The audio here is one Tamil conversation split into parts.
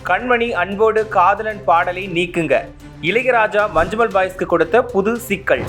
கண்மணி அன்போடு காதலன் பாடலை நீக்குங்க. இளையராஜா மஞ்சுமல் பாய்ஸ்க்கு கொடுத்த புது சிக்கல்.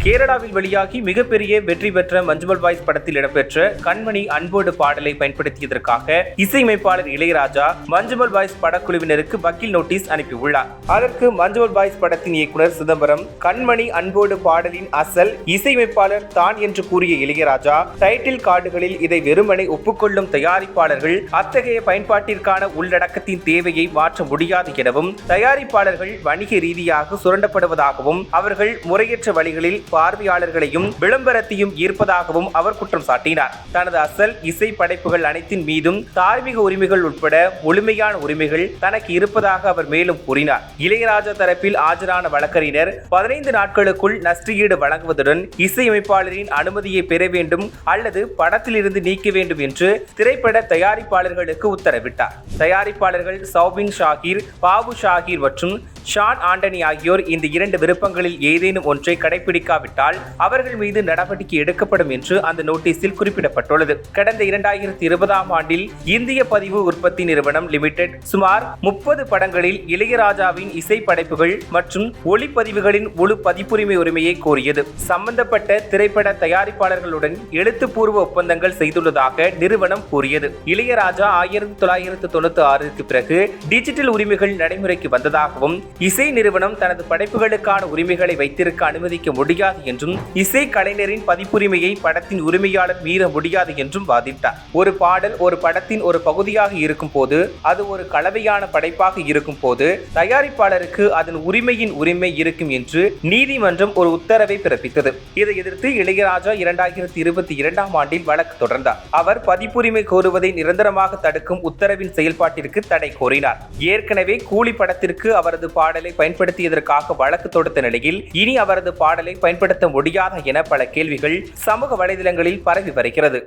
கேரளாவில் வெளியாகி மிகப்பெரிய வெற்றி பெற்ற மஞ்சுமல் பாய்ஸ் படத்தில் இடம்பெற்ற கண்மணி அன்போடு பாடலை பயன்படுத்தியதற்காக இசையமைப்பாளர் இளையராஜா மஞ்சுமல் பாய்ஸ் படக்குழுவினருக்கு வக்கீல் நோட்டீஸ் அனுப்பியுள்ளார். அதற்கு மஞ்சுமல் பாய்ஸ் படத்தின் இயக்குனர் சிதம்பரம் கண்மணி அன்போடு பாடலின் அசல் இசையமைப்பாளர் தான் என்று கூறிய இளையராஜா, டைட்டில் கார்டுகளில் இதை வெறுமனை ஒப்புக்கொள்ளும் தயாரிப்பாளர்கள் அத்தகைய பயன்பாட்டிற்கான உள்ளடக்கத்தின் தேவையை மாற்ற முடியாது எனவும், தயாரிப்பாளர்கள் வணிக ரீதியாக சுரண்டப்படுவதாகவும், அவர்கள் முறையற்ற வழிகளில் பார்வையாளர்களையும் விளம்பரத்தையும் ஈர்ப்பதாகவும் அவர் குற்றம் சாட்டினார். தனது அசல் இசை படைப்புகள் அனைத்தின் மீதும் தார்மீக உரிமைகள் உட்பட முழுமையான உரிமைகள் தனக்கு இருப்பதாக அவர் மேலும் கூறினார். இளையராஜா தரப்பில் ஆஜரான வழக்கறிஞர் 15 நாட்களுக்குள் நஷ்டஈடு வழங்குவதுடன் இசையமைப்பாளரின் அனுமதியை பெற வேண்டும் அல்லது படத்திலிருந்து நீக்க வேண்டும் என்று திரைப்பட தயாரிப்பாளர்களுக்கு உத்தரவிட்டார். தயாரிப்பாளர்கள் சௌபின் ஷாகீர், பாபு ஷாகீர் மற்றும் ஷான் ஆண்டனி ஆகியோர் இந்த 2 விருப்பங்களில் ஏதேனும் ஒன்றை கடைபிடிக்காவிட்டால் அவர்கள் மீது நடவடிக்கை எடுக்கப்படும் என்று அந்த நோட்டீஸில் குறிப்பிடப்பட்டுள்ளது. கடந்த 2020ஆம் ஆண்டில் இந்திய பதிவு உற்பத்தி நிறுவனம் லிமிடெட் சுமார் 30 படங்களில் இளையராஜாவின் இசை படைப்புகள் மற்றும் ஒளிப்பதிவுகளின் முழு பதிப்புரிமை உரிமையை கோரியது. சம்பந்தப்பட்ட திரைப்பட தயாரிப்பாளர்களுடன் எழுத்துப்பூர்வ ஒப்பந்தங்கள் செய்துள்ளதாக நிறுவனம் கூறியது. இளையராஜா 1996க்கு பிறகு டிஜிட்டல் உரிமைகள் நடைமுறைக்கு வந்ததாகவும், இசை நிறுவனம் தனது படைப்புகளுக்கான உரிமைகளை வைத்திருக்க அனுமதிக்க முடியாது என்றும், இசை கலைஞரின் பதிப்புரிமையை படத்தின் உரிமையாளர் மீற முடியாது என்றும் வாதிட்டார். ஒரு பாடல் ஒரு படத்தின் ஒரு பகுதியாக இருக்கும் போது, அது ஒரு கலவையான படைப்பாக இருக்கும் போது தயாரிப்பாளருக்கு அதன் உரிமையின் உரிமை இருக்கும் என்று நீதிமன்றம் ஒரு உத்தரவை பிறப்பித்தது. இதை எதிர்த்து இளையராஜா 2022ஆம் ஆண்டில் வழக்கு தொடர்ந்தார். அவர் பதிப்புரிமை கோருவதை நிரந்தரமாக தடுக்கும் உத்தரவின் செயல்பாட்டிற்கு தடை கோரினார். ஏற்கனவே கூலி படத்திற்கு அவரது பாடலை பயன்படுத்தியதற்காக வழக்கு தொடுத்த நிலையில் இனி அவரது பாடலை பயன்படுத்த முடியாதா என பல கேள்விகள் சமூக வலைதளங்களில் பரவி வருகிறது.